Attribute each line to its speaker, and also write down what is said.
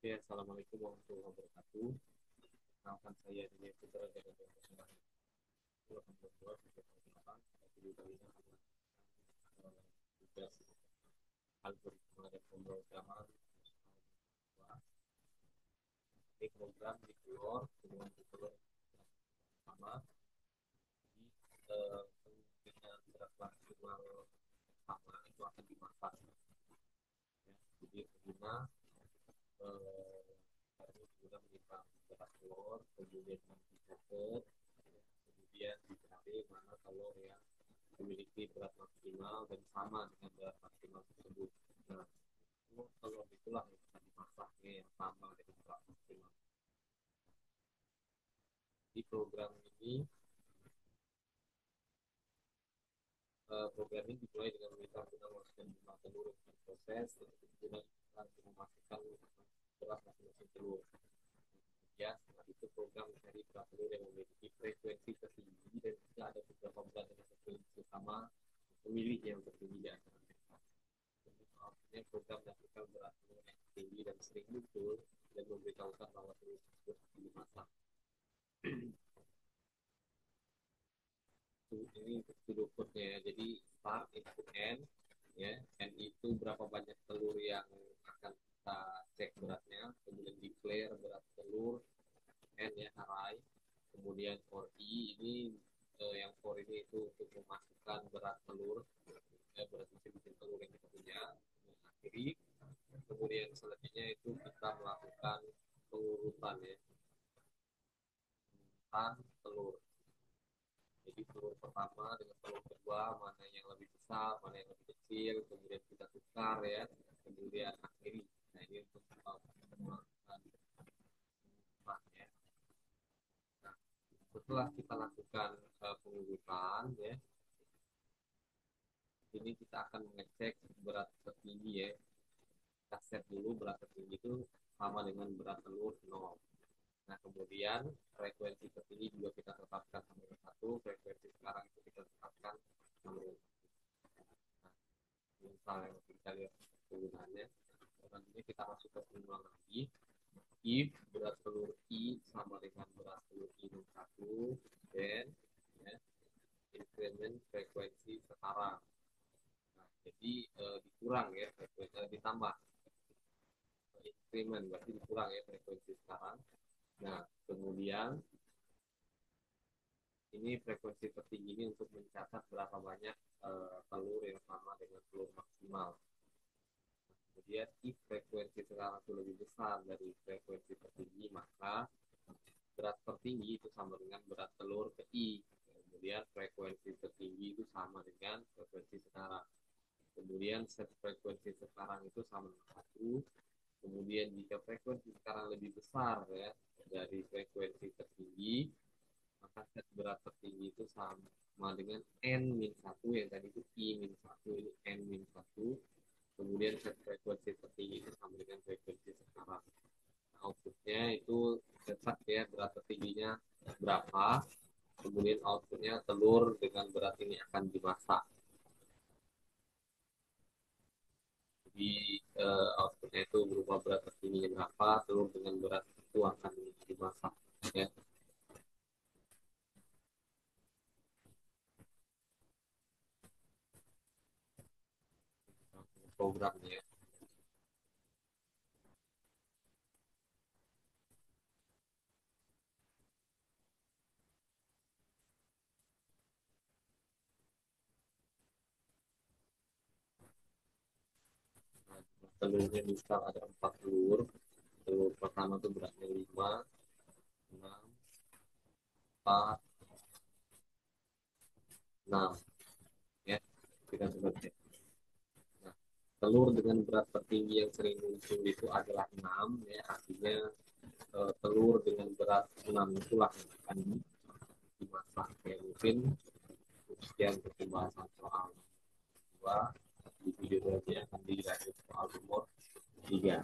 Speaker 1: Ya, Assalamualaikum warahmatullahi wabarakatuh. Kenalkan saya Dini Putra dari Universitas akan berbuat tentang video kali ini akan tugas algoritma dan pemrograman. Ini program di keluar dengan tujuan sama di kemungkinan berat maksimal sama itu akan dimasak. Ya, jadi pengguna harus sudah menyimpang berat telur, kemudian dicatat, kemudian dicari mana telur yang memiliki berat maksimal dan sama dengan berat maksimal tersebut. Nah, telur itulah yang akan dimasaknya yang sama dengan berat maksimal. Di program ini, program ini dimulai dengan meminta guna memasukkan jumlah telur dengan proses, guna memastikan berat masing-masing telur. Ya, setelah itu program mencari berat telur yang memiliki frekuensi tertinggi dan tidak ada beberapa berat yang frekuensi sama memilih yang tertinggi di antara mereka. Artinya program mendapatkan berat telur yang tinggi dan sering muncul dan memberitahukan bahwa telur tersebut akan dimasak. Ini untuk sudutnya ya. Jadi start itu n, ya, n itu berapa banyak telur yang akan kita cek beratnya, kemudian declare berat telur n ya, array, kemudian for i ini yang for ini itu untuk memasukkan berat telur, berat mesin telur yang kita punya, akhiri. Kemudian selanjutnya itu kita melakukan pengurutan ya, urutan telur. Jadi telur pertama dengan telur kedua mana yang lebih besar, mana yang lebih kecil, kemudian kita tukar ya, kemudian akhiri. Nah ini untuk melakukan pengurutan ya. Nah, setelah kita lakukan pengurutan ya, ini kita akan mengecek berat tertinggi ya. Kita set dulu berat tertinggi itu sama dengan berat telur 0. Nah, kemudian frekuensi tertinggi juga kita tetapkan sama dengan 1, frekuensi sekarang itu kita tetapkan sama dengan 1. Nah, misalnya kita lihat penggunaannya, selanjutnya kita masuk ke pengulangan lagi. If berat telur I sama dengan berat telur I 1, then ya, increment frekuensi sekarang. Nah, jadi dikurang ya, frekuensi ditambah. Increment berarti dikurang ya frekuensi sekarang. Nah, kemudian ini frekuensi tertinggi ini untuk mencatat berapa banyak telur yang sama dengan telur maksimal. Kemudian if frekuensi sekarang itu lebih besar dari frekuensi tertinggi, maka berat tertinggi itu sama dengan berat telur ke I. Kemudian frekuensi tertinggi itu sama dengan frekuensi sekarang. Kemudian set frekuensi sekarang itu sama dengan 1. Kemudian jika frekuensi sekarang lebih besar ya dari frekuensi tertinggi, maka set berat tertinggi itu sama dengan n-1 yang tadi itu i-1, ini n-1. Kemudian set frekuensi tertinggi itu sama dengan frekuensi sekarang. Nah, outputnya itu cetak ya berat tertingginya berapa, kemudian outputnya telur dengan berat ini akan dimasak. Jadi outputnya itu berupa berat tertingginya berapa, telur dengan berat itu akan dimasak ya, programnya. Nah, telurnya misal ada 4 telur, telur pertama itu beratnya 5, 6, 4, 6 ya, kita seperti. Nah, telur dengan berat tertinggi yang sering muncul itu adalah 6 ya, artinya telur dengan berat 6 itulah yang akan dimasak ya. Mungkin sekian untuk pembahasan soal 2. Di video berikutnya akan dilanjut soal nomor 3.